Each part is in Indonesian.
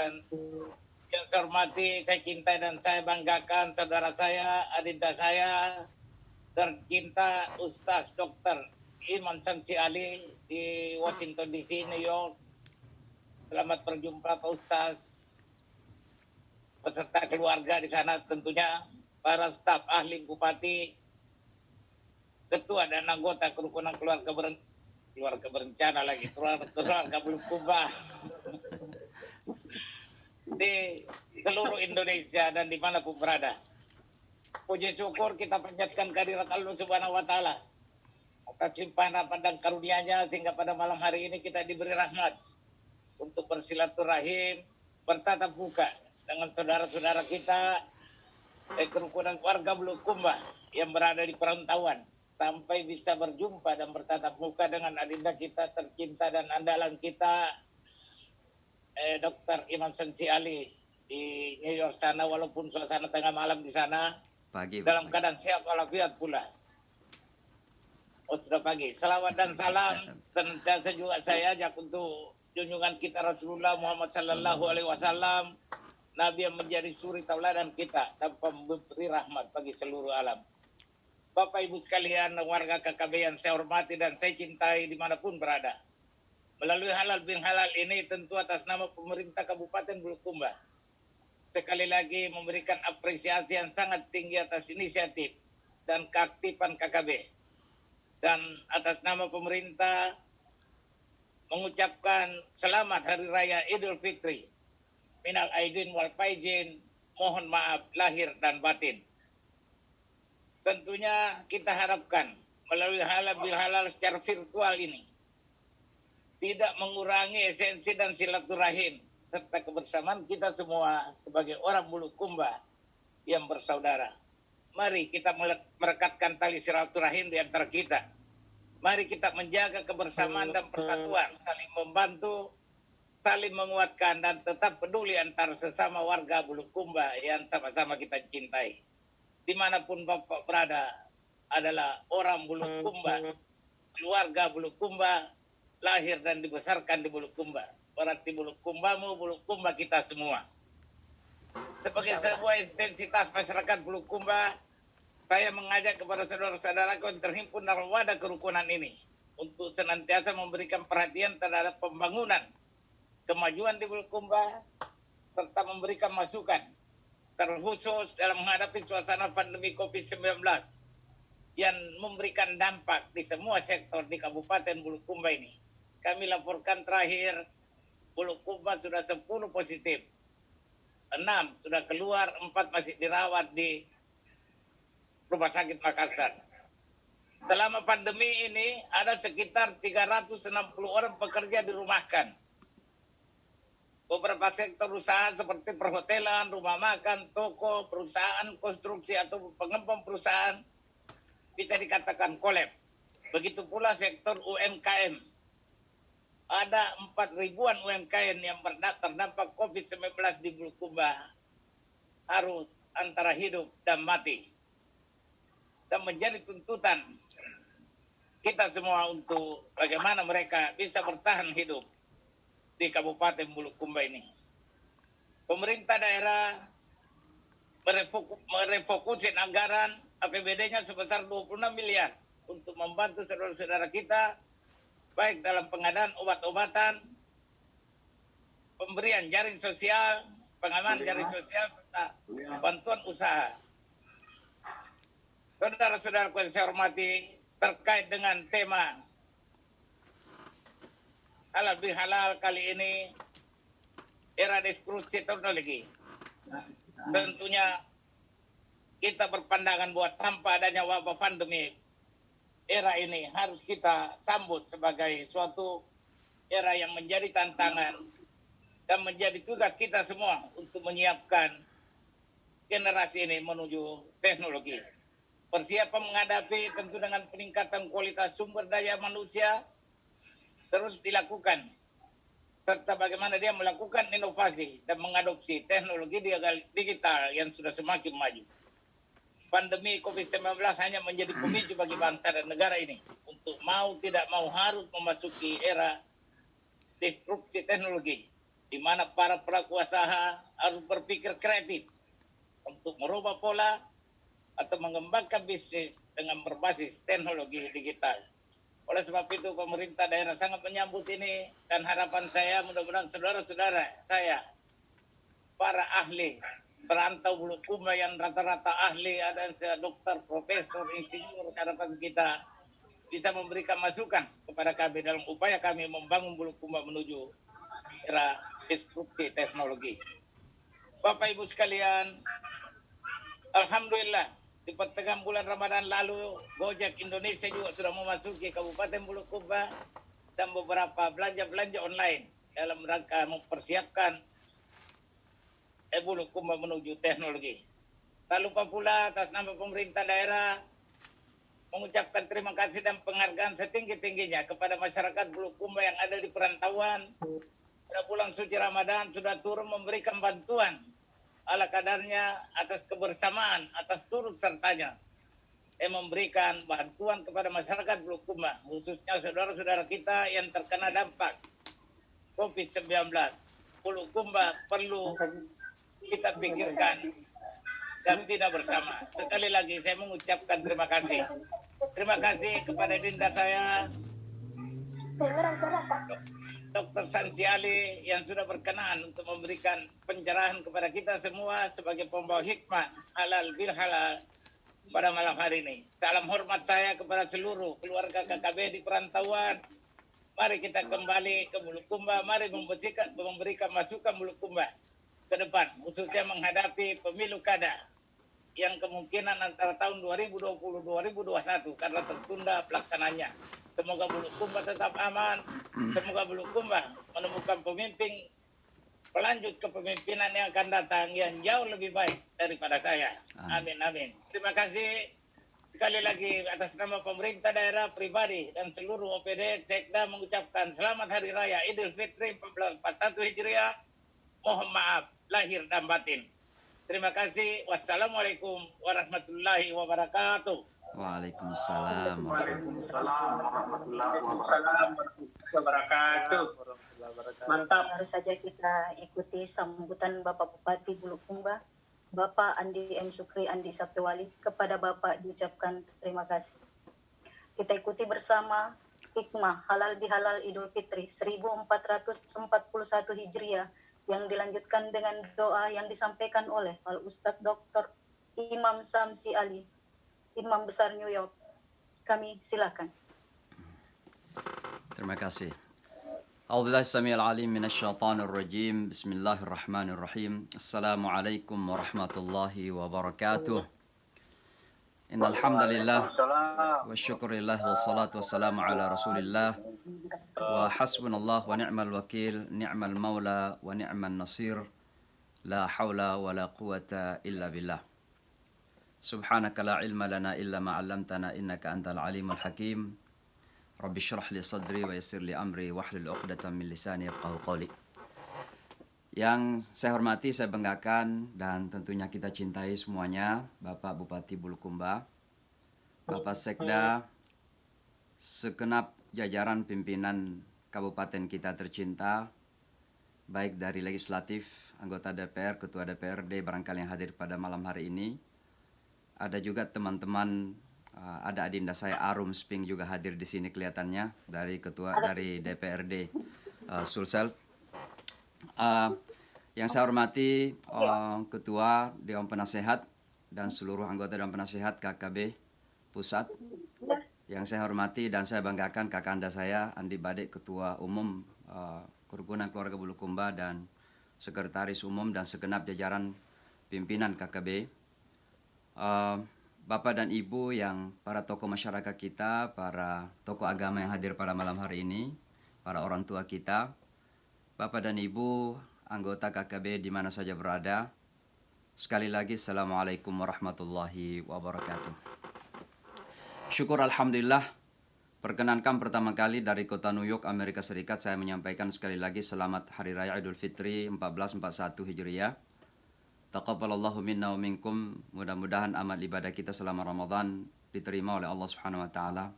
dan yang saya hormati, saya cintai dan saya banggakan saudara saya, adinda saya, tercinta Ustaz Dr. Iman Sansi Ali di Washington DC, New York. Selamat berjumpa Pak Ustaz, beserta keluarga di sana tentunya, para staf ahli Bupati, ketua dan anggota kerukunan keluarga berencana lagi, keluarga Bulukumba di seluruh Indonesia dan dimanapun berada. Puji syukur kita panjatkan kehadirat Allah Subhanahu wa Ta'ala atas limpahan rahmat dan karunia-Nya sehingga pada malam hari ini kita diberi rahmat untuk bersilaturahim, bertatap muka dengan saudara-saudara kita kerukunan warga Bulukumba yang berada di perantauan, sampai bisa berjumpa dan bertatap muka dengan adinda kita tercinta dan andalan kita, Dr. Imam Sansi Ali di New York sana, walaupun suasana tengah malam di sana dalam keadaan sehat walafiat pula. Oh, sudah pagi. Salawat dan salam senantiasa juga saya ajak untuk junjungan kita Rasulullah Muhammad Sallallahu Alaihi Wasallam, Nabi yang menjadi suri tauladan kita dan pemberi rahmat bagi seluruh alam. Bapak Ibu sekalian, warga KKB yang saya hormati dan saya cintai dimanapun berada. Melalui halal bin halal ini tentu atas nama pemerintah Kabupaten Bulukumba, sekali lagi memberikan apresiasi yang sangat tinggi atas inisiatif dan keaktifan KKB. Dan atas nama pemerintah mengucapkan selamat Hari Raya Idul Fitri. Minal aidin wal faizin, mohon maaf lahir dan batin. Tentunya kita harapkan melalui halal bil halal secara virtual ini tidak mengurangi esensi dan silaturahim serta kebersamaan kita semua sebagai orang Bulukumba yang bersaudara. Mari kita merekatkan tali silaturahim di antara kita. Mari kita menjaga kebersamaan dan persatuan, saling membantu, saling menguatkan dan tetap peduli antara sesama warga Bulukumba yang sama-sama kita cintai. Dimanapun Bapak berada adalah orang Bulukumba, keluarga Bulukumba, lahir dan dibesarkan di Bulukumba. Berarti Bulukumbamu, Bulukumba kita semua. Sebagai sebuah intensitas masyarakat Bulukumba, saya mengajak kepada saudara-saudaraku yang terhimpun dalam wadah kerukunan ini untuk senantiasa memberikan perhatian terhadap pembangunan, kemajuan di Bulukumba, serta memberikan masukan terkhusus dalam menghadapi suasana pandemi COVID-19 yang memberikan dampak di semua sektor di Kabupaten Bulukumba ini. Kami laporkan terakhir, Bulukumba sudah 10 positif, 6 sudah keluar, 4 masih dirawat di Rumah Sakit Makassar. Selama pandemi ini ada sekitar 360 orang pekerja dirumahkan. Beberapa sektor usaha seperti perhotelan, rumah makan, toko, perusahaan konstruksi atau pengembang perusahaan bisa dikatakan kolab. Begitu pula sektor UMKM. Ada 4.000-an UMKM yang terdampak COVID-19 di Bulukumba harus antara hidup dan mati. Dan menjadi tuntutan kita semua untuk bagaimana mereka bisa bertahan hidup di Kabupaten Bulukumba ini. Pemerintah daerah merefokusin anggaran APBD-nya sebesar 26 miliar untuk membantu saudara-saudara kita, baik dalam pengadaan obat-obatan, pemberian jaring sosial, pengamanan jaring sosial, serta bantuan usaha. Saudara-saudaraku yang saya hormati, terkait dengan tema halal bihalal kali ini, era disrupsi teknologi. Tentunya kita berpandangan bahwa tanpa adanya wabah pandemi, era ini harus kita sambut sebagai suatu era yang menjadi tantangan dan menjadi tugas kita semua untuk menyiapkan generasi ini menuju teknologi. Persiapan menghadapi tentu dengan peningkatan kualitas sumber daya manusia terus dilakukan, serta bagaimana dia melakukan inovasi dan mengadopsi teknologi digital yang sudah semakin maju. Pandemi COVID-19 hanya menjadi pemicu bagi bangsa dan negara ini untuk mau tidak mau harus memasuki era disrupsi teknologi di mana para pelaku usaha harus berpikir kreatif untuk merubah pola atau mengembangkan bisnis dengan berbasis teknologi digital. Oleh sebab itu pemerintah daerah sangat menyambut ini dan harapan saya mudah-mudahan saudara-saudara saya, para ahli perantau Bulukumba yang rata-rata ahli, ada dokter, profesor, insinyur, harapan kita bisa memberikan masukan kepada kami dalam upaya kami membangun Bulukumba menuju era disrupsi teknologi. Bapak Ibu sekalian, alhamdulillah di pertengahan bulan Ramadan lalu Gojek Indonesia juga sudah memasuki Kabupaten Bulukumba dan beberapa belanja-belanja online dalam rangka mempersiapkan Bulukumba menuju teknologi. Tak lupa pula atas nama pemerintah daerah mengucapkan terima kasih dan penghargaan setinggi-tingginya kepada masyarakat Bulukumba yang ada di perantauan. Pada bulan suci Ramadan sudah turun memberikan bantuan ala kadarnya atas kebersamaan, atas turut sertanya memberikan bantuan kepada masyarakat Bulukumba, khususnya saudara-saudara kita yang terkena dampak COVID-19. Bulukumba perlu kita pikirkan dan tidak bersama. Sekali lagi saya mengucapkan terima kasih. Terima kasih kepada dinda saya, Dr. Sansi Ali, yang sudah berkenan untuk memberikan pencerahan kepada kita semua sebagai pembawa hikmah halal bil halal pada malam hari ini. Salam hormat saya kepada seluruh keluarga KKB di perantauan. Mari kita kembali ke Bulukumba, mari memberikan masukan Bulukumba ke depan, khususnya menghadapi pemilu kada yang kemungkinan antara tahun 2020-2021 karena tertunda pelaksananya. Semoga Bulukumba tetap aman, semoga Bulukumba menemukan pemimpin pelanjut kepemimpinan yang akan datang yang jauh lebih baik daripada saya. Amin, amin. Terima kasih sekali lagi atas nama pemerintah daerah, pribadi, dan seluruh OPD Sekda mengucapkan selamat Hari Raya Idul Fitri 1441 Hijriah. Mohon maaf lahir dan batin. Terima kasih. Wassalamualaikum warahmatullahi wabarakatuh. Waalaikumsalam. Waalaikumsalam warahmatullahi wabarakatuh. Mantap. Baru saja kita ikuti sambutan Bapak Bupati Bulukumba, Bapak Andi M. Sukri Andi Saptewali. Kepada Bapak diucapkan terima kasih. Kita ikuti bersama hikmah halal bihalal Idul Fitri 1441 Hijriah yang dilanjutkan dengan doa yang disampaikan oleh Al Ustadz Dr. Imam Samsi Ali, Imam Besar New York. Kami silakan. Terima kasih. A'udzubillahi samil alim minasyaitonir rajim. Bismillahirrahmanirrahim. Assalamualaikum warahmatullahi wabarakatuh. Innal hamdalillah wa syukurillah wassalatu wassalamu ala Rasulillah wa hasbunallah wa ni'mal wakil, ni'mal maula wa ni'mal nasir. La haula wa la quwata illa billah. Subhanaka la ilma lana illa ma 'allamtana innaka antal alimul hakim. Rabbi shrah li sadri wa yassir li amri wahlul 'uqdatam min lisani yafqahu qawli. Yang saya hormati, saya banggakan dan tentunya kita cintai semuanya, Bapak Bupati Bulukumba, Bapak Sekda, segenap jajaran pimpinan kabupaten kita tercinta, baik dari legislatif, anggota DPR, ketua DPRD barangkali yang hadir pada malam hari ini. Ada juga teman-teman, ada adinda saya Arum Sping juga hadir di sini kelihatannya dari DPRD Sulsel. Yang saya hormati Ketua Dewan Penasehat dan seluruh anggota Dewan Penasehat KKB Pusat. Yang saya hormati dan saya banggakan kakanda saya Andi Badek, Ketua Umum Kerukunan Keluarga Bulukumba dan Sekretaris Umum dan segenap jajaran pimpinan KKB. Bapak dan Ibu yang para tokoh masyarakat kita, para tokoh agama yang hadir pada malam hari ini, para orang tua kita, Bapak dan Ibu, anggota KKB di mana saja berada. Sekali lagi, Assalamualaikum warahmatullahi wabarakatuh. Syukur Alhamdulillah, perkenankan pertama kali dari kota New York, Amerika Serikat, saya menyampaikan sekali lagi selamat Hari Raya Idul Fitri 1441 Hijriah. Taqabbalallahu minna wa minkum. Mudah-mudahan amal ibadah kita selama Ramadan diterima oleh Allah Subhanahu wa taala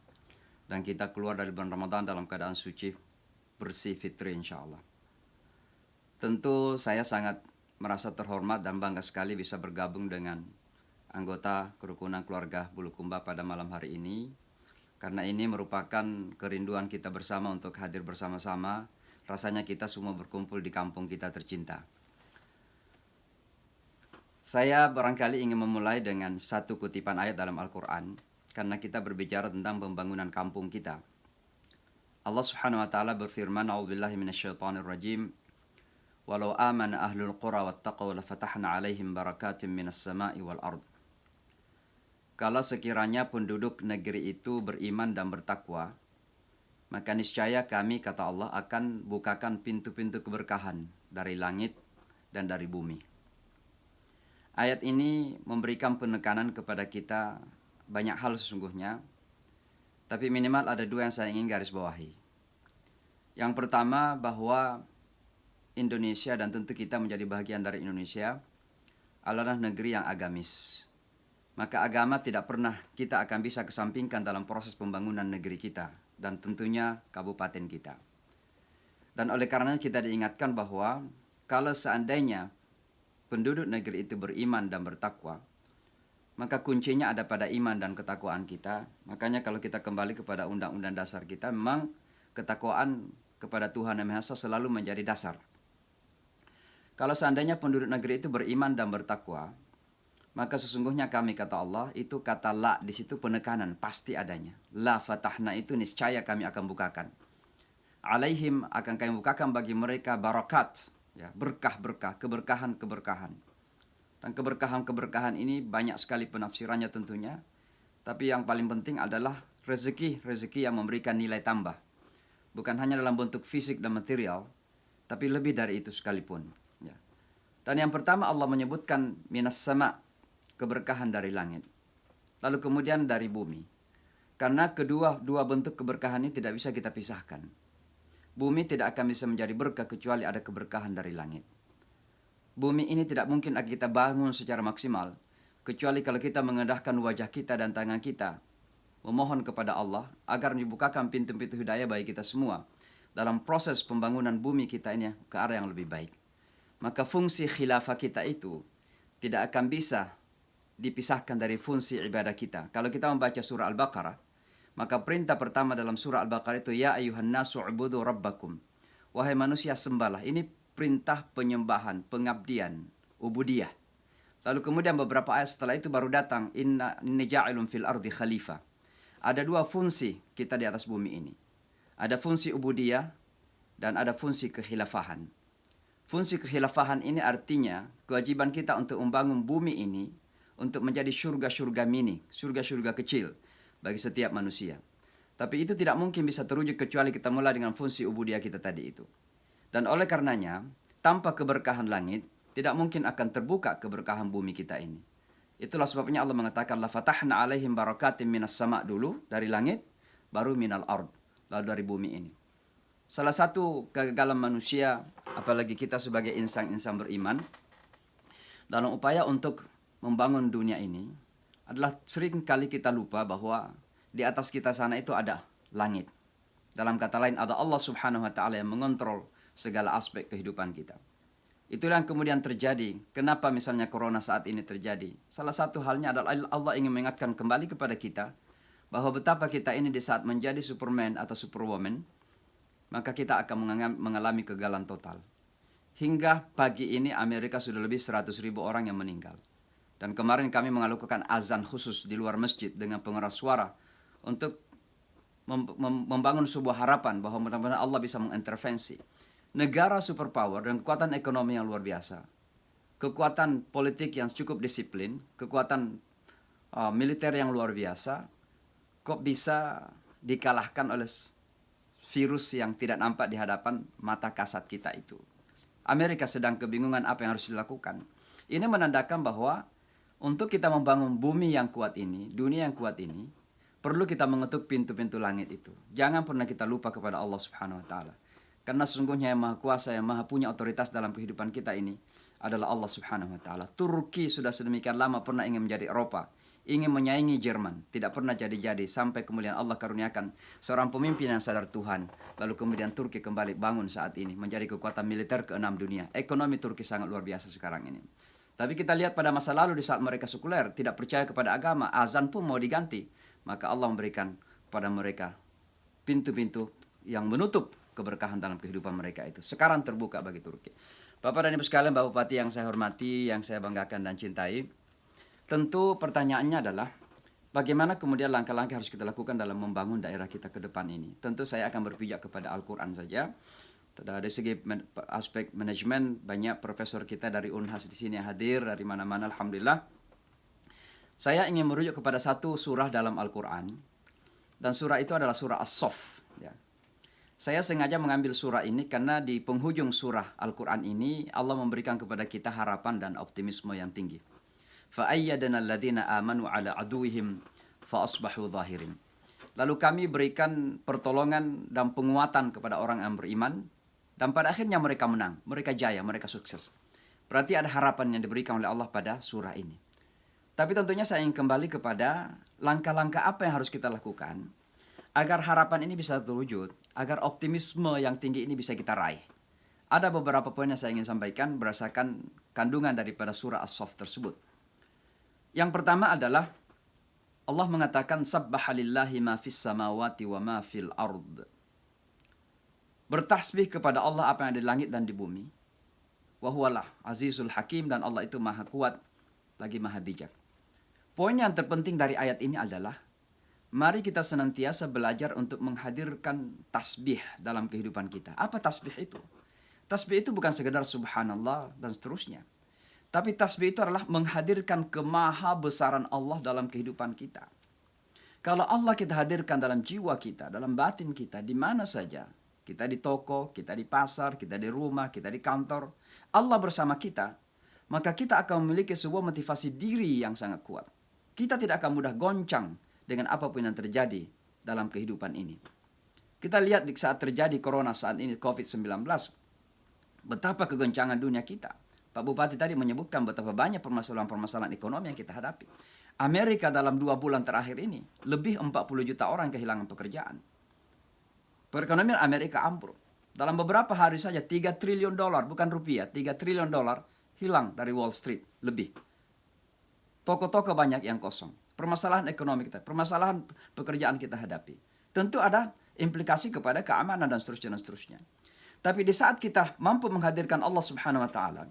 dan kita keluar dari bulan Ramadan dalam keadaan suci, bersih, fitri insyaallah. Tentu saya sangat merasa terhormat dan bangga sekali bisa bergabung dengan anggota kerukunan keluarga Bulukumba pada malam hari ini. Karena ini merupakan kerinduan kita bersama untuk hadir bersama-sama. Rasanya kita semua berkumpul di kampung kita tercinta. Saya barangkali ingin memulai dengan satu kutipan ayat dalam Al-Quran. Karena kita berbicara tentang pembangunan kampung kita. Allah Subhanahu wa taala berfirman, "A'udzubillahi minasyaitonir rajim. Walau amana ahlul qura wattaqaw lafatahna 'alaihim barakatim minas sama'i wal ard." Kalau sekiranya penduduk negeri itu beriman dan bertakwa, maka niscaya kami, kata Allah, akan bukakan pintu-pintu keberkahan dari langit dan dari bumi. Ayat ini memberikan penekanan kepada kita banyak hal sesungguhnya, tapi minimal ada dua yang saya ingin garis bawahi. Yang pertama, bahwa Indonesia dan tentu kita menjadi bagian dari Indonesia adalah negeri yang agamis. Maka agama tidak pernah kita akan bisa kesampingkan dalam proses pembangunan negeri kita dan tentunya kabupaten kita. Dan oleh karenanya kita diingatkan bahwa kalau seandainya penduduk negeri itu beriman dan bertakwa, maka kuncinya ada pada iman dan ketakwaan kita. Makanya kalau kita kembali kepada undang-undang dasar kita, memang ketakwaan kepada Tuhan Yang Maha Esa selalu menjadi dasar. Kalau seandainya penduduk negeri itu beriman dan bertakwa, maka sesungguhnya kami, kata Allah, itu kata la di situ penekanan pasti adanya. La fatahna itu niscaya kami akan bukakan. Alaihim akan kami bukakan bagi mereka barakat, ya, berkah-berkah, keberkahan-keberkahan. Dan keberkahan-keberkahan ini banyak sekali penafsirannya tentunya. Tapi yang paling penting adalah rezeki yang memberikan nilai tambah. Bukan hanya dalam bentuk fisik dan material, tapi lebih dari itu sekalipun. Ya. Dan yang pertama Allah menyebutkan minas sama, keberkahan dari langit. Lalu kemudian dari bumi. Karena dua bentuk keberkahan ini tidak bisa kita pisahkan. Bumi tidak akan bisa menjadi berkah kecuali ada keberkahan dari langit. Bumi ini tidak mungkin kita bangun secara maksimal kecuali kalau kita mengendahkan wajah kita dan tangan kita memohon kepada Allah agar dibukakan pintu-pintu hidayah bagi kita semua dalam proses pembangunan bumi kita ini ke arah yang lebih baik. Maka fungsi khilafah kita itu tidak akan bisa dipisahkan dari fungsi ibadah kita. Kalau kita membaca surah Al-Baqarah, maka perintah pertama dalam surah Al-Baqarah itu, ya ayuhan nasu ubudu rabbakum. Wahai manusia sembahlah. Ini perintah penyembahan, pengabdian, ubudiyah. Lalu kemudian beberapa ayat setelah itu baru datang, inni ja'ilun fil ardi khalifah. Ada dua fungsi kita di atas bumi ini. Ada fungsi ubudiyah dan ada fungsi kekhilafahan. Fungsi kekhilafahan ini artinya kewajiban kita untuk membangun bumi ini untuk menjadi surga-surga mini, surga-surga kecil bagi setiap manusia. Tapi itu tidak mungkin bisa terwujud kecuali kita mulai dengan fungsi ubudiyah kita tadi itu. Dan oleh karenanya, tanpa keberkahan langit, tidak mungkin akan terbuka keberkahan bumi kita ini. Itulah sebabnya Allah mengatakan, la fatahna alaihim barakatim minas sama' dulu, dari langit, baru minal ard, lalu dari bumi ini. Salah satu kegagalan manusia, apalagi kita sebagai insan-insan beriman, dalam upaya untuk membangun dunia ini adalah sering kali kita lupa bahwa di atas kita sana itu ada langit. Dalam kata lain ada Allah Subhanahu wa taala yang mengontrol segala aspek kehidupan kita. Itulah yang kemudian terjadi. Kenapa misalnya corona saat ini terjadi? Salah satu halnya adalah Allah ingin mengingatkan kembali kepada kita bahwa betapa kita ini di saat menjadi Superman atau Superwoman, maka kita akan mengalami kegagalan total. Hingga pagi ini Amerika sudah lebih 100.000 orang yang meninggal. Dan kemarin kami melakukan azan khusus di luar masjid dengan pengeras suara untuk membangun sebuah harapan bahwa mudah-mudahan Allah bisa mengintervensi. Negara superpower dan kekuatan ekonomi yang luar biasa, kekuatan politik yang cukup disiplin, kekuatan militer yang luar biasa, kok bisa dikalahkan oleh virus yang tidak nampak di hadapan mata kasat kita itu. Amerika sedang kebingungan apa yang harus dilakukan. Ini menandakan bahwa untuk kita membangun bumi yang kuat ini, dunia yang kuat ini, perlu kita mengetuk pintu-pintu langit itu. Jangan pernah kita lupa kepada Allah Subhanahu wa taala. Karena sesungguhnya yang maha kuasa, yang maha punya otoritas dalam kehidupan kita ini adalah Allah Subhanahu wa taala. Turki sudah sedemikian lama pernah ingin menjadi Eropa. ingin menyaingi Jerman, tidak pernah jadi-jadi, sampai kemudian Allah karuniakan seorang pemimpin yang sadar Tuhan, lalu kemudian Turki kembali bangun saat ini, menjadi kekuatan militer ke-6 dunia. Ekonomi Turki sangat luar biasa sekarang ini. Tapi kita lihat pada masa lalu di saat mereka sekuler, tidak percaya kepada agama, azan pun mau diganti, maka Allah memberikan kepada mereka pintu-pintu yang menutup keberkahan dalam kehidupan mereka itu. Sekarang terbuka bagi Turki. Bapak dan Ibu sekalian, Bapak Bupati yang saya hormati, yang saya banggakan dan cintai, tentu pertanyaannya adalah bagaimana kemudian langkah-langkah harus kita lakukan dalam membangun daerah kita ke depan ini. Tentu saya akan berpijak kepada Al-Quran saja. Dari segi aspek manajemen, banyak profesor kita dari Unhas di sini hadir, dari mana-mana, alhamdulillah. Saya ingin merujuk kepada satu surah dalam Al-Quran, dan surah itu adalah surah As-Saff. Ya. Saya sengaja mengambil surah ini karena di penghujung surah Al-Quran ini, Allah memberikan kepada kita harapan dan optimisme yang tinggi. فَأَيَّدَنَا الَّذِينَ آمَنُوا عَلَى عَدُوِّهِمْ فَأَصْبَحُوا ظَاهِرِينَ. Lalu kami berikan pertolongan dan penguatan kepada orang yang beriman, dan pada akhirnya mereka menang, mereka jaya, mereka sukses. Berarti ada harapan yang diberikan oleh Allah pada surah ini. Tapi tentunya saya ingin kembali kepada langkah-langkah apa yang harus kita lakukan agar harapan ini bisa terwujud, agar optimisme yang tinggi ini bisa kita raih. Ada beberapa poin yang saya ingin sampaikan berdasarkan kandungan daripada surah As-Saff tersebut. Yang pertama adalah Allah mengatakan sabbaha lillahi ma fis samawati wa ma fil ard. Bertasbih kepada Allah apa yang ada di langit dan di bumi. Wa huwalah azizul hakim, dan Allah itu maha kuat lagi maha bijak. Poin yang terpenting dari ayat ini adalah mari kita senantiasa belajar untuk menghadirkan tasbih dalam kehidupan kita. Apa tasbih itu? Tasbih itu bukan sekedar subhanallah dan seterusnya. Tapi tasbih itu adalah menghadirkan kemahabesaran Allah dalam kehidupan kita. Kalau Allah kita hadirkan dalam jiwa kita, dalam batin kita, di mana saja. Kita di toko, kita di pasar, kita di rumah, kita di kantor. Allah bersama kita. Maka kita akan memiliki sebuah motivasi diri yang sangat kuat. Kita tidak akan mudah goncang dengan apapun yang terjadi dalam kehidupan ini. Kita lihat di saat terjadi corona saat ini, COVID-19. Betapa kegoncangan dunia kita. Pak Bupati tadi menyebutkan betapa banyak permasalahan-permasalahan ekonomi yang kita hadapi. Amerika dalam 2 bulan terakhir ini, lebih 40 juta orang kehilangan pekerjaan. Perekonomian Amerika ambruk. Dalam beberapa hari saja 3 triliun dolar, bukan rupiah, 3 triliun dolar hilang dari Wall Street, lebih. Toko-toko banyak yang kosong. Permasalahan ekonomi kita, permasalahan pekerjaan kita hadapi. Tentu ada implikasi kepada keamanan dan seterusnya dan seterusnya. Tapi di saat kita mampu menghadirkan Allah Subhanahu wa taala,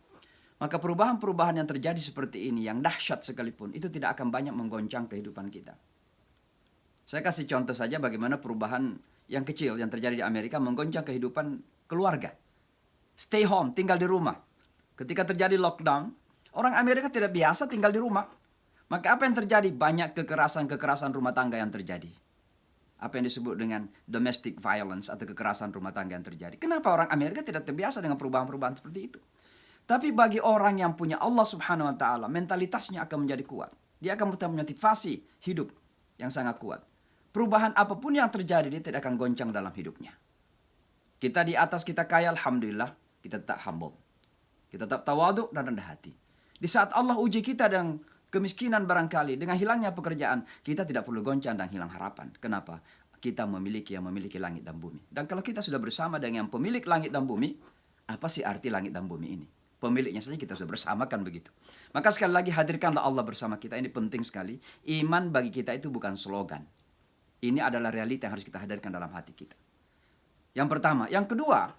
maka perubahan-perubahan yang terjadi seperti ini, yang dahsyat sekalipun, itu tidak akan banyak menggoncang kehidupan kita. Saya kasih contoh saja bagaimana perubahan yang kecil yang terjadi di Amerika menggoncang kehidupan keluarga. Stay home, tinggal di rumah. Ketika terjadi lockdown, orang Amerika tidak biasa tinggal di rumah. Maka apa yang terjadi? Banyak kekerasan-kekerasan rumah tangga yang terjadi. Apa yang disebut dengan domestic violence atau kekerasan rumah tangga yang terjadi. Kenapa orang Amerika tidak terbiasa dengan perubahan-perubahan seperti itu? Tapi bagi orang yang punya Allah Subhanahu wa taala, mentalitasnya akan menjadi kuat. Dia akan memotivasi hidup yang sangat kuat. Perubahan apapun yang terjadi, dia tidak akan goncang dalam hidupnya. Kita di atas, kita kaya, alhamdulillah, kita tetap humble. Kita tetap tawaduk dan rendah hati. Di saat Allah uji kita dengan kemiskinan barangkali, dengan hilangnya pekerjaan, kita tidak perlu goncang dan hilang harapan. Kenapa? Kita memiliki yang memiliki langit dan bumi. Dan kalau kita sudah bersama dengan pemilik langit dan bumi, apa sih arti langit dan bumi ini? Pemiliknya saja kita sudah bersamakan begitu. Maka sekali lagi hadirkanlah Allah bersama kita. Ini penting sekali. Iman bagi kita itu bukan slogan. Ini adalah realita yang harus kita hadirkan dalam hati kita. Yang pertama. Yang kedua,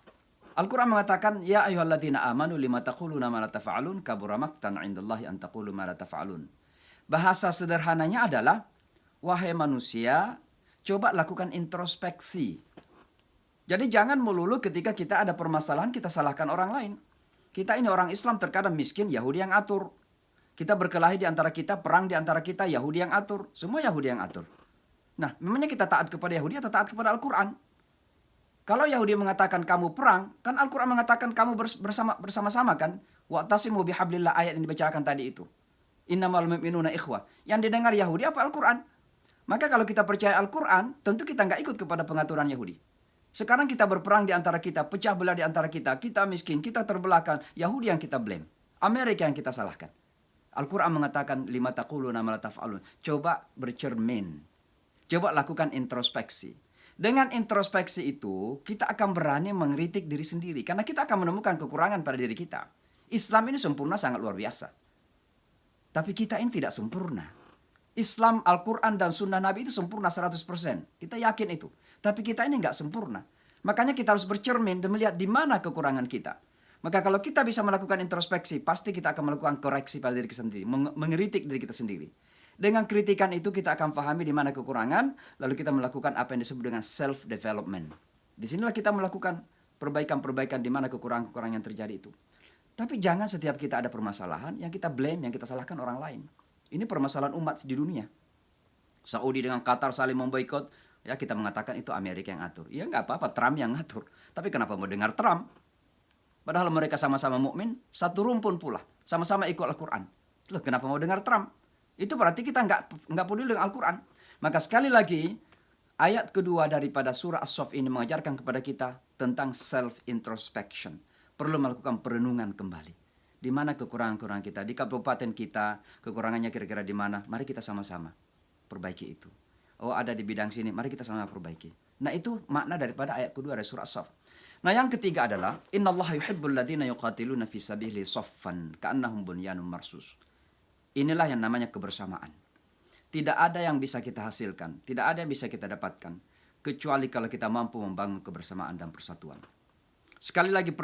Al-Quran mengatakan, Ya ayyuhalladzina amanu lima taquluna ma la tafa'alun kabura maqtan 'indallahi an taqulu ma la tafa'alun. Bahasa sederhananya adalah, wahai manusia, coba lakukan introspeksi. Jadi jangan melulu ketika kita ada permasalahan kita salahkan orang lain. Kita ini orang Islam terkadang miskin, Yahudi yang atur. Kita berkelahi di antara kita, perang di antara kita, Yahudi yang atur. Semua Yahudi yang atur. Nah, memangnya kita taat kepada Yahudi atau taat kepada Al-Quran? Kalau Yahudi mengatakan kamu perang, kan Al-Quran mengatakan kamu bersama-sama kan? Wa'tasimu bihablillah, ayat yang dibacakan tadi itu. Innamal mu'minuna ikhwah. Yang didengar Yahudi apa Al-Quran? Maka kalau kita percaya Al-Quran, tentu kita nggak ikut kepada pengaturan Yahudi. Sekarang kita berperang di antara kita, pecah belah di antara kita, kita miskin, kita terbelakang, Yahudi yang kita blame, Amerika yang kita salahkan. Al-Quran mengatakan lima taquluna ma la taf'alun. Coba bercermin. Coba lakukan introspeksi. Dengan introspeksi itu, kita akan berani mengkritik diri sendiri. Karena kita akan menemukan kekurangan pada diri kita. Islam ini sempurna sangat luar biasa. Tapi kita ini tidak sempurna. Islam, Al-Quran, dan Sunnah Nabi itu sempurna 100%. Kita yakin itu. Tapi kita ini nggak sempurna. Makanya kita harus bercermin dan melihat di mana kekurangan kita. Maka kalau kita bisa melakukan introspeksi, pasti kita akan melakukan koreksi pada diri kita sendiri, mengkritik diri kita sendiri. Dengan kritikan itu kita akan pahami di mana kekurangan, lalu kita melakukan apa yang disebut dengan self-development. Di sinilah kita melakukan perbaikan-perbaikan di mana kekurangan-kekurangan yang terjadi itu. Tapi jangan setiap kita ada permasalahan, yang kita blame, yang kita salahkan orang lain. Ini permasalahan umat di dunia. Saudi dengan Qatar saling memboikot, ya kita mengatakan itu Amerika yang atur. Ya nggak apa-apa, Trump yang ngatur. Tapi kenapa mau dengar Trump? Padahal mereka sama-sama mukmin, satu rumpun pula, sama-sama ikut Al-Quran. Loh, kenapa mau dengar Trump? Itu berarti kita nggak peduli dengan Al-Quran. Maka sekali lagi, ayat kedua daripada surah As-Saff ini mengajarkan kepada kita tentang self-introspection. Perlu melakukan perenungan kembali. Di mana kekurangan-kekurangan kita, di kabupaten kita, kekurangannya kira-kira di mana. Mari kita sama-sama perbaiki itu. Oh, ada di bidang sini, mari kita sama-sama perbaiki. Nah, itu makna daripada ayat kedua dari surah As-Saff. Nah, yang ketiga adalah innallaha yuhibbul ladzina yuqatiluna fi sabilihi saffan ka'annahum bunyanun marsus. Inilah yang namanya kebersamaan. Tidak ada yang bisa kita hasilkan, tidak ada yang bisa kita dapatkan kecuali kalau kita mampu membangun kebersamaan dan persatuan. Sekali lagi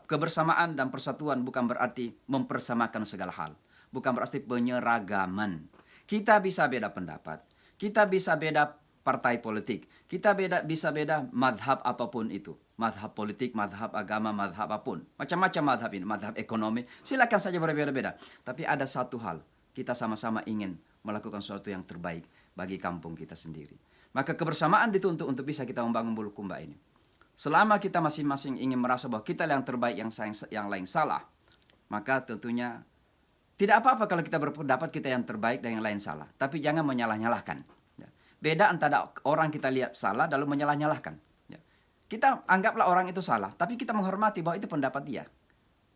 kebersamaan dan persatuan bukan berarti mempersamakan segala hal, bukan berarti penyeragaman. Kita bisa beda pendapat, kita bisa beda partai politik, kita bisa beda madhab apapun itu. Madhab politik, madhab agama, madhab apapun. Macam-macam madhab ini, madhab ekonomi. Silakan saja berbeda-beda. Tapi ada satu hal, kita sama-sama ingin melakukan sesuatu yang terbaik bagi kampung kita sendiri. Maka kebersamaan dituntut untuk bisa kita membangun Bulukumba ini. Selama kita masing-masing ingin merasa bahwa kita yang terbaik, yang lain salah, maka tentunya tidak apa-apa kalau kita berpendapat kita yang terbaik dan yang lain salah. Tapi jangan menyalah-nyalahkan. Beda antara orang kita lihat salah lalu menyalah-nyalahkan. Kita anggaplah orang itu salah, tapi kita menghormati bahwa itu pendapat dia.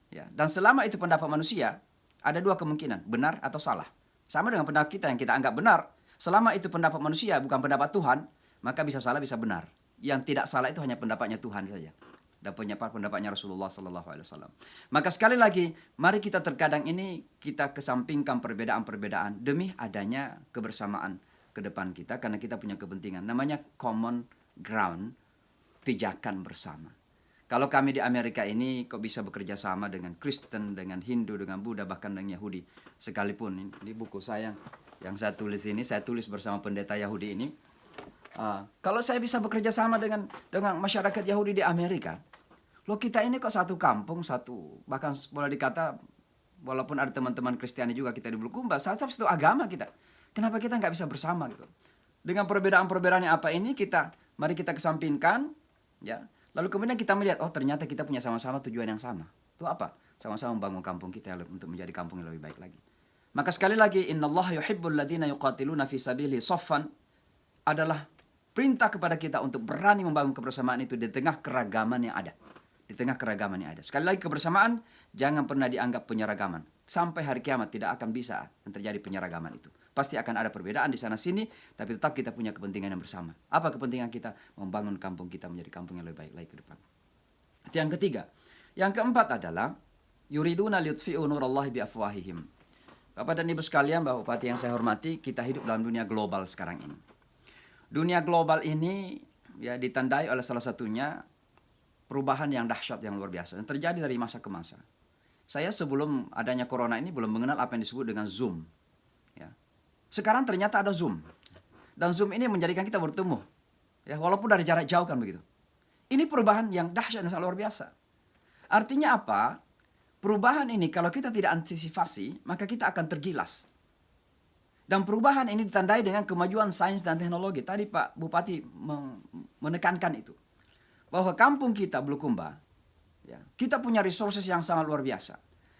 Ya, dan selama itu pendapat manusia, ada dua kemungkinan, benar atau salah. Sama dengan pendapat kita yang kita anggap benar. Selama itu pendapat manusia, bukan pendapat Tuhan, maka bisa salah, bisa benar. Yang tidak salah itu hanya pendapatnya Tuhan saja. Dan pendapatnya Rasulullah SAW. Maka sekali lagi, mari kita terkadang ini kita kesampingkan perbedaan-perbedaan demi adanya kebersamaan ke depan kita, karena kita punya kepentingan. Namanya common ground, pijakan bersama. Kalau kami di Amerika ini kok bisa bekerja sama dengan Kristen, dengan Hindu, dengan Buddha, bahkan dengan Yahudi. Sekalipun ini buku saya yang saya tulis ini, saya tulis bersama pendeta Yahudi ini. Kalau saya bisa bekerja sama dengan masyarakat Yahudi di Amerika, loh kita ini kok satu kampung, bahkan boleh dikata walaupun ada teman-teman Kristiani juga kita di Bulukumba, satu agama kita. Kenapa kita nggak bisa bersama gitu? Dengan perbedaan-perbedaan yang apa ini mari kita kesampingkan. Ya, lalu kemudian kita melihat, oh ternyata kita punya sama-sama tujuan yang sama. Itu apa? Sama-sama membangun kampung kita untuk menjadi kampung yang lebih baik lagi. Maka sekali lagi, innallaha yuhibbul ladzina yuqatiluna fi sabilihi saffan adalah perintah kepada kita untuk berani membangun kebersamaan itu di tengah keragaman yang ada. Di tengah keragaman yang ada. Sekali lagi, kebersamaan jangan pernah dianggap penyeragaman. Sampai hari kiamat tidak akan bisa terjadi penyeragaman itu. Pasti akan ada perbedaan di sana-sini, tapi tetap kita punya kepentingan yang bersama. Apa kepentingan kita? Membangun kampung kita menjadi kampung yang lebih baik lagi ke depan. Itu yang ketiga. Yang keempat adalah, yuriduna liyutfi'u nurallahi biafwahihim. Bapak dan Ibu sekalian, Bapak Bupati yang saya hormati, kita hidup dalam dunia global sekarang ini. Dunia global ini ya ditandai oleh salah satunya perubahan yang dahsyat, yang luar biasa. Dan terjadi dari masa ke masa. Saya sebelum adanya corona ini belum mengenal apa yang disebut dengan Zoom. Ya. Sekarang ternyata ada Zoom. Dan Zoom ini menjadikan kita bertemu. Ya, walaupun dari jarak jauh kan begitu. Ini perubahan yang dahsyat dan sangat luar biasa. Artinya apa? Perubahan ini kalau kita tidak antisipasi, maka kita akan tergilas. Dan perubahan ini ditandai dengan kemajuan sains dan teknologi. Tadi Pak Bupati menekankan itu. Bahwa kampung kita, Bulukumba, ya, kita punya resources yang sangat luar biasa.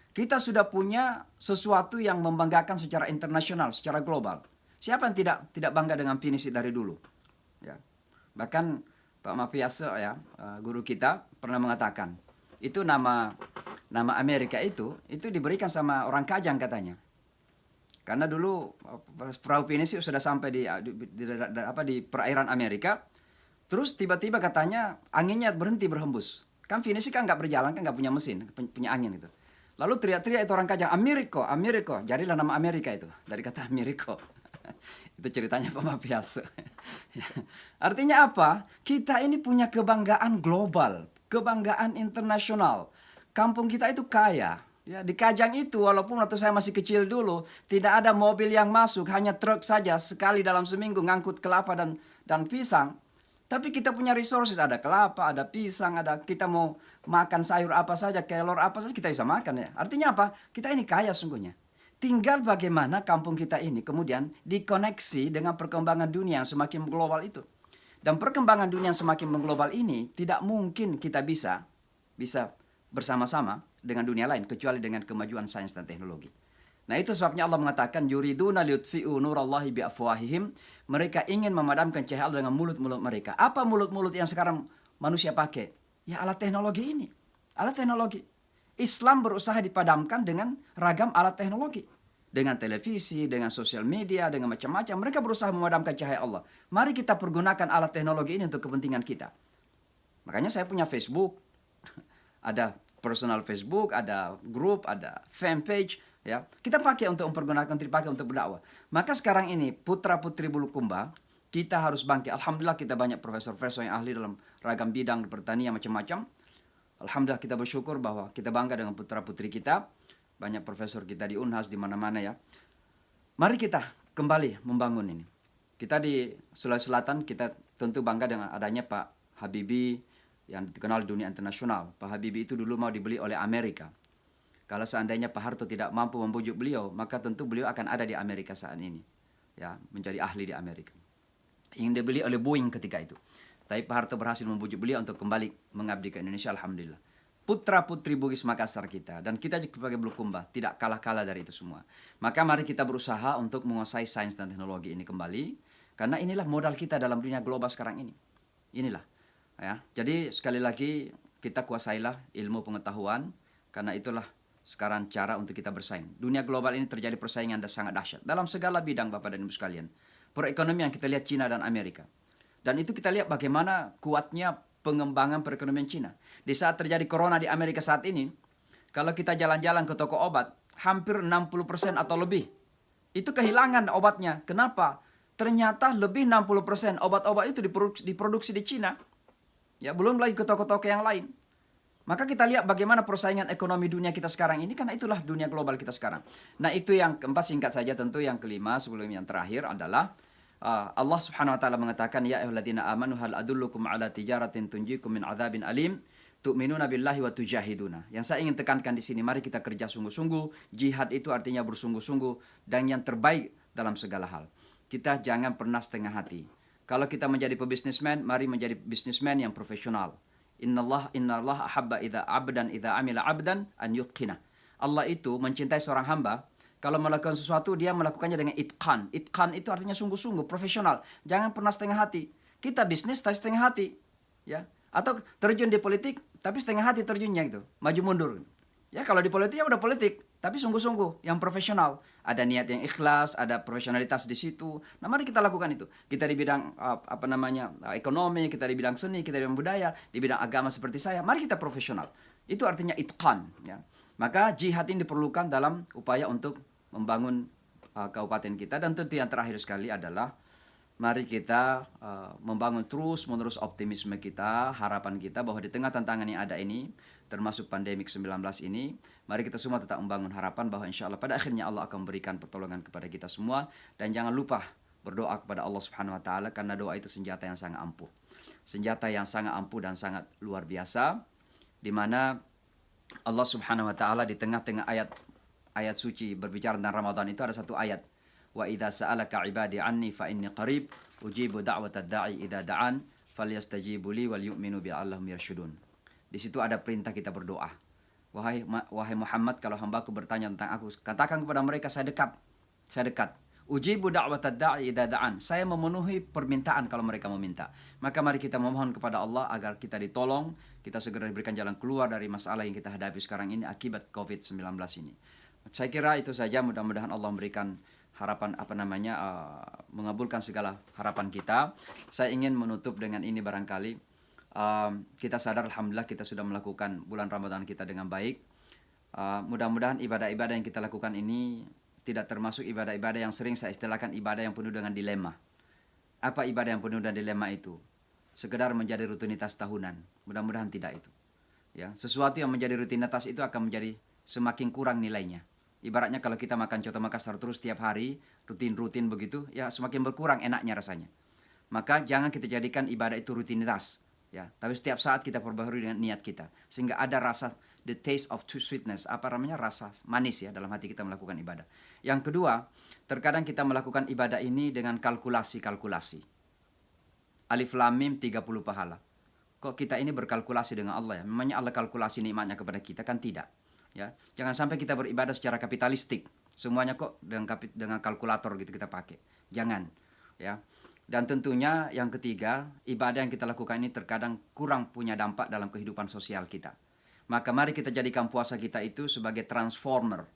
Kita sudah punya sesuatu yang membanggakan secara internasional, secara global. Siapa yang tidak bangga dengan Pinisi dari dulu? Ya. Bahkan Pak Mapiasa, ya, guru kita pernah mengatakan, itu nama nama Amerika itu diberikan sama orang Kajang katanya. Karena dulu perahu pinisi sudah sampai di perairan Amerika. Terus tiba-tiba katanya anginnya berhenti berhembus. Kan finisi kan nggak berjalan, kan nggak punya mesin, punya angin itu. Lalu teriak-teriak itu orang Kajang, Ameriko, Ameriko. Jadilah nama Amerika itu, dari kata Ameriko. Itu ceritanya Pak Mapiaso. Artinya apa? Kita ini punya kebanggaan global, kebanggaan internasional. Kampung kita itu kaya. Ya, di Kajang itu walaupun waktu saya masih kecil dulu, tidak ada mobil yang masuk, hanya truk saja sekali dalam seminggu ngangkut kelapa dan pisang. Tapi kita punya resources, ada kelapa, ada pisang, ada kita mau makan sayur apa saja, kelor apa saja kita bisa makan ya. Artinya apa? Kita ini kaya sungguhnya. Tinggal bagaimana kampung kita ini kemudian dikoneksi dengan perkembangan dunia yang semakin global itu. Dan perkembangan dunia yang semakin mengglobal ini tidak mungkin kita bisa bersama-sama dengan dunia lain kecuali dengan kemajuan sains dan teknologi. Nah itu sebabnya Allah mengatakan yuriduna liyutfi'u nurallahi biafwahihim. Mereka ingin memadamkan cahaya Allah dengan mulut-mulut mereka. Apa mulut-mulut yang sekarang manusia pakai? Ya alat teknologi ini. Alat teknologi. Islam berusaha dipadamkan dengan ragam alat teknologi. Dengan televisi, dengan sosial media, dengan macam-macam. Mereka berusaha memadamkan cahaya Allah. Mari kita pergunakan alat teknologi ini untuk kepentingan kita. Makanya saya punya Facebook. Ada personal Facebook, ada grup, ada fanpage. Ya, kita pakai untuk mempergunakan, dipakai untuk berdakwah. Maka sekarang ini putra-putri Bulukumba, kita harus bangkit. Alhamdulillah kita banyak profesor-profesor yang ahli dalam ragam bidang pertanian macam-macam. Alhamdulillah kita bersyukur bahwa kita bangga dengan putra-putri kita. Banyak profesor kita di Unhas, di mana-mana ya. Mari kita kembali membangun ini. Kita di Sulawesi Selatan, kita tentu bangga dengan adanya Pak Habibie yang dikenal di dunia internasional. Pak Habibie itu dulu mau dibeli oleh Amerika. Kalau seandainya Pak Harto tidak mampu membujuk beliau, maka tentu beliau akan ada di Amerika saat ini. Ya, menjadi ahli di Amerika. Ingin dibeli oleh Boeing ketika itu. Tapi Pak Harto berhasil membujuk beliau untuk kembali mengabdi ke Indonesia, alhamdulillah. Putra-putri Bugis Makassar kita, dan kita juga sebagai Bulukumba, tidak kalah-kalah dari itu semua. Maka mari kita berusaha untuk menguasai sains dan teknologi ini kembali, karena inilah modal kita dalam dunia global sekarang ini. Inilah. Ya. Jadi sekali lagi, kita kuasailah ilmu pengetahuan, karena itulah sekarang cara untuk kita bersaing. Dunia global ini terjadi persaingan yang sangat dahsyat. Dalam segala bidang Bapak dan Ibu sekalian. Perekonomian kita lihat Cina dan Amerika. Dan itu kita lihat bagaimana kuatnya pengembangan perekonomian Cina. Di saat terjadi corona di Amerika saat ini, kalau kita jalan-jalan ke toko obat, hampir 60% atau lebih. Itu kehilangan obatnya. Kenapa? Ternyata lebih 60% obat-obat itu diproduksi di Cina. Ya, belum lagi ke toko-toko yang lain. Maka kita lihat bagaimana persaingan ekonomi dunia kita sekarang ini, karena itulah dunia global kita sekarang. Nah itu yang keempat, singkat saja tentu. Yang kelima sebelum yang terakhir adalah Allah subhanahu wa ta'ala mengatakan, Ya ayyuhalladzina amanu hal adullukum ala tijaratin tunjikum min adzabin alim tu'minuna billahi wa tujahiduna. Yang saya ingin tekankan di sini, mari kita kerja sungguh-sungguh. Jihad itu artinya bersungguh-sungguh dan yang terbaik dalam segala hal. Kita jangan pernah setengah hati. Kalau kita menjadi pebisnismen, mari menjadi bisnismen yang profesional. Innallaha ahabba idza amila abdan an yutqina. Allah itu mencintai seorang hamba kalau melakukan sesuatu dia melakukannya dengan itqan. Itqan itu artinya sungguh-sungguh, profesional. Jangan pernah setengah hati. Kita bisnis tapi setengah hati, ya. Atau terjun di politik tapi setengah hati terjunnya gitu, maju mundur. Ya kalau di politik ya udah politik, tapi sungguh-sungguh, yang profesional. Ada niat yang ikhlas, ada profesionalitas di situ. Nah mari kita lakukan itu. Kita di bidang ekonomi, kita di bidang seni, kita di bidang budaya, di bidang agama seperti saya. Mari kita profesional. Itu artinya itqan. Ya. Maka jihad ini diperlukan dalam upaya untuk membangun kabupaten kita. Dan tentu yang terakhir sekali adalah mari kita membangun terus-menerus optimisme kita, harapan kita bahwa di tengah tantangan yang ada ini, termasuk pandemik 19 ini, mari kita semua tetap membangun harapan bahwa insya Allah pada akhirnya Allah akan memberikan pertolongan kepada kita semua. Dan jangan lupa berdoa kepada Allah Subhanahu Wa Taala, karena doa itu senjata yang sangat ampuh. Senjata yang sangat ampuh dan sangat luar biasa, di mana Allah Subhanahu Wa Taala di tengah-tengah ayat suci berbicara tentang Ramadan itu ada satu ayat. Wa idza sa'alaka 'ibadi 'anni fa inni qarib ujibu da'watad da'i idza da'an falyastajibu li wal yu'minu bi allahum yarshudun. Di situ ada perintah kita berdoa. Wahai Muhammad, kalau hambaku bertanya tentang aku, katakan kepada mereka saya dekat. Ujibu da'watad da'i idza da'an. Saya memenuhi permintaan kalau mereka meminta. Maka mari kita memohon kepada Allah agar kita ditolong, kita segera diberikan jalan keluar dari masalah yang kita hadapi sekarang ini akibat COVID-19 ini. Saya kira itu saja, mudah-mudahan Allah memberikan harapan mengabulkan segala harapan kita. Saya ingin menutup dengan ini barangkali. Kita sadar alhamdulillah kita sudah melakukan bulan Ramadan kita dengan baik. Mudah-mudahan ibadah-ibadah yang kita lakukan ini tidak termasuk ibadah-ibadah yang sering saya istilahkan ibadah yang penuh dengan dilema. Apa ibadah yang penuh dengan dilema itu? Sekedar menjadi rutinitas tahunan. Mudah-mudahan tidak itu. Ya, sesuatu yang menjadi rutinitas itu akan menjadi semakin kurang nilainya. Ibaratnya kalau kita makan coto Makassar terus tiap hari, rutin-rutin begitu, ya semakin berkurang enaknya rasanya. Maka jangan kita jadikan ibadah itu rutinitas. Ya, tapi setiap saat kita perbaharui dengan niat kita. Sehingga ada rasa the taste of true sweetness, rasa manis ya dalam hati kita melakukan ibadah. Yang kedua, terkadang kita melakukan ibadah ini dengan kalkulasi. Alif lam mim 30 pahala. Kok kita ini berkalkulasi dengan Allah ya? Memangnya Allah kalkulasi nikmatnya kepada kita? Kan tidak. Ya, jangan sampai kita beribadah secara kapitalistik. Semuanya kok dengan kalkulator gitu kita pakai. Jangan, ya. Dan tentunya yang ketiga, ibadah yang kita lakukan ini terkadang kurang punya dampak dalam kehidupan sosial kita. Maka mari kita jadikan puasa kita itu sebagai transformer,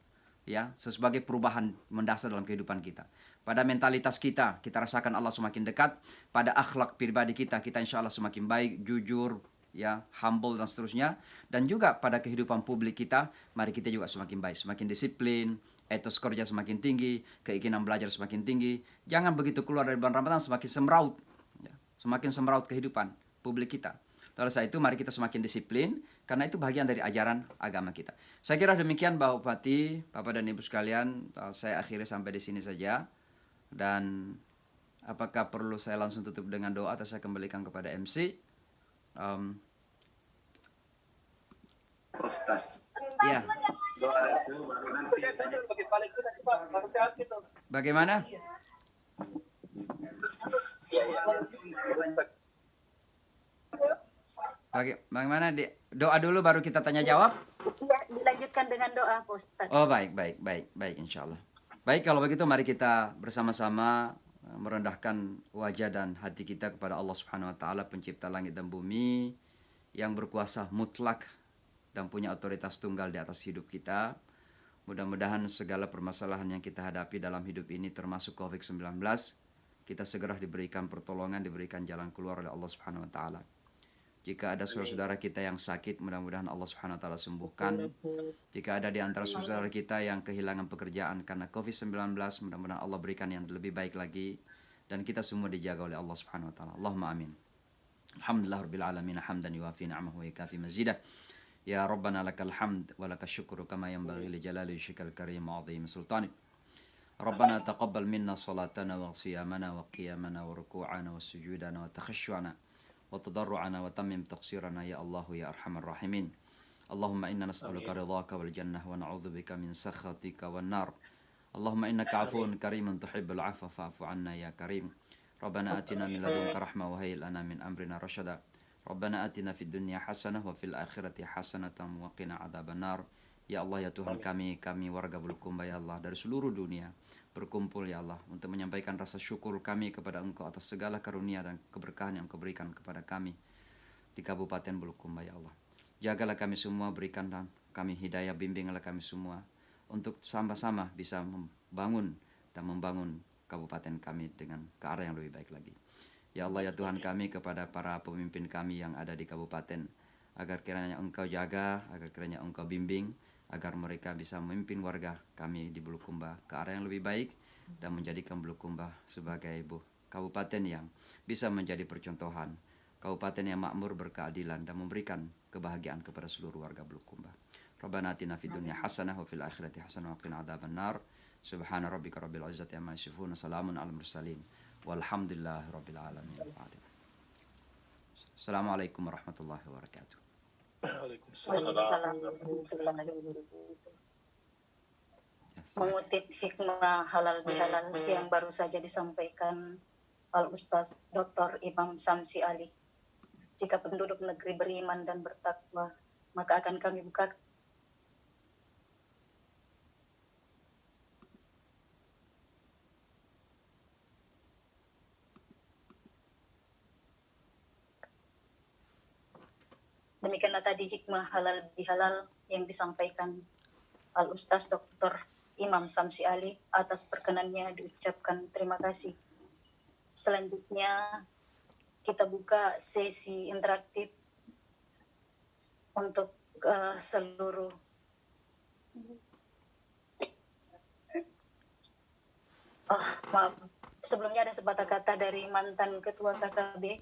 ya, sebagai perubahan mendasar dalam kehidupan kita. Pada mentalitas kita rasakan Allah semakin dekat. Pada akhlak pribadi kita insya Allah semakin baik, jujur, ya, humble dan seterusnya. Dan juga pada kehidupan publik kita, mari kita juga semakin baik, semakin disiplin, etos kerja semakin tinggi, keinginan belajar semakin tinggi. Jangan begitu keluar dari bulan Ramadan semakin semraut, ya, semakin semraut kehidupan publik kita. Lalu setelah itu mari kita semakin disiplin, karena itu bagian dari ajaran agama kita. Saya kira demikian Bapak Bupati, Bapak dan Ibu sekalian, saya akhiri sampai di sini saja. Dan apakah perlu saya langsung tutup dengan doa atau saya kembalikan kepada MC? Ustaz. Ya. Doa dulu baru nanti. Bagaimana? Bagaimana? Doa dulu baru kita tanya jawab? Ya, dilanjutkan dengan doa, Pak Ustaz. Oh, baik, insya Allah. Baik, kalau begitu mari kita bersama-sama merendahkan wajah dan hati kita kepada Allah Subhanahu wa taala, pencipta langit dan bumi, yang berkuasa mutlak dan punya otoritas tunggal di atas hidup kita. Mudah-mudahan segala permasalahan yang kita hadapi dalam hidup ini termasuk COVID-19, kita segera diberikan pertolongan, diberikan jalan keluar oleh Allah Subhanahu wa taala. Jika ada saudara-saudara kita yang sakit, mudah-mudahan Allah Subhanahu wa taala sembuhkan. Jika ada di antara saudara kita yang kehilangan pekerjaan karena COVID-19, mudah-mudahan Allah berikan yang lebih baik lagi dan kita semua dijaga oleh Allah Subhanahu wa taala. Allahumma amin. Alhamdulillahirabbil alamin, hamdan yuwafi ni'amahu wa yukafi mazidah. Ya Rabbana lakal hamd wa lakal syukru kama yanbaghi li jalali wajhikal karim wa 'azimi sultanik. Rabbana taqabbal minna salatana wa siyamana wa qiyamana wa ruku'ana wa sujudana wa takhashshu'ana وتضرعنا وتمم تقصيرنا يا الله يا أرحم الراحمين اللهم إنا نسألك رضاك والجنة ونعوذ بك من سخطك والنار اللهم إنك عفو كريم تحب العفو فاعف عنا يا كريم ربنا آتنا من لدنك رحمة وهيئ لنا من أمرنا رشدا ربنا آتنا في الدنيا حسنة وفي الآخرة حسنة وقنا عذاب النار Ya Allah, ya Tuhan kami warga Bulukumba ya Allah dari seluruh dunia berkumpul ya Allah untuk menyampaikan rasa syukur kami kepada Engkau atas segala karunia dan keberkahan yang Engkau berikan kepada kami di Kabupaten Bulukumba ya Allah. Jagalah kami semua, berikan kami hidayah, bimbinglah kami semua untuk sama-sama bisa membangun kabupaten kami dengan ke arah yang lebih baik lagi. Ya Allah, ya Tuhan kami kepada para pemimpin kami yang ada di kabupaten, agar kiranya Engkau jaga, agar kiranya Engkau bimbing, agar mereka bisa memimpin warga kami di Bulukumba ke arah yang lebih baik dan menjadikan Bulukumba sebagai kabupaten yang bisa menjadi percontohan, kabupaten yang makmur, berkeadilan dan memberikan kebahagiaan kepada seluruh warga Bulukumba. Rabbana atina fid dunya hasanah wa fil akhirati hasanah wa qina adzabannar. Subhana rabbika rabbil izzati amma yasifun, salamun alal mursalin walhamdulillahi rabbil alamin. Assalamualaikum warahmatullahi wabarakatuh. Mengutip hikmah halal bihalal yang baru saja disampaikan Al Ustaz Dr. Imam Samsi Ali. Jika penduduk negeri beriman dan bertakwa, maka akan kami buka Demikianlah tadi hikmah halal bihalal yang disampaikan Al-Ustaz Dr. Imam Samsi Ali. Atas perkenannya diucapkan terima kasih. Selanjutnya kita buka sesi interaktif untuk seluruh maaf. Sebelumnya ada sepatah kata dari mantan Ketua KKB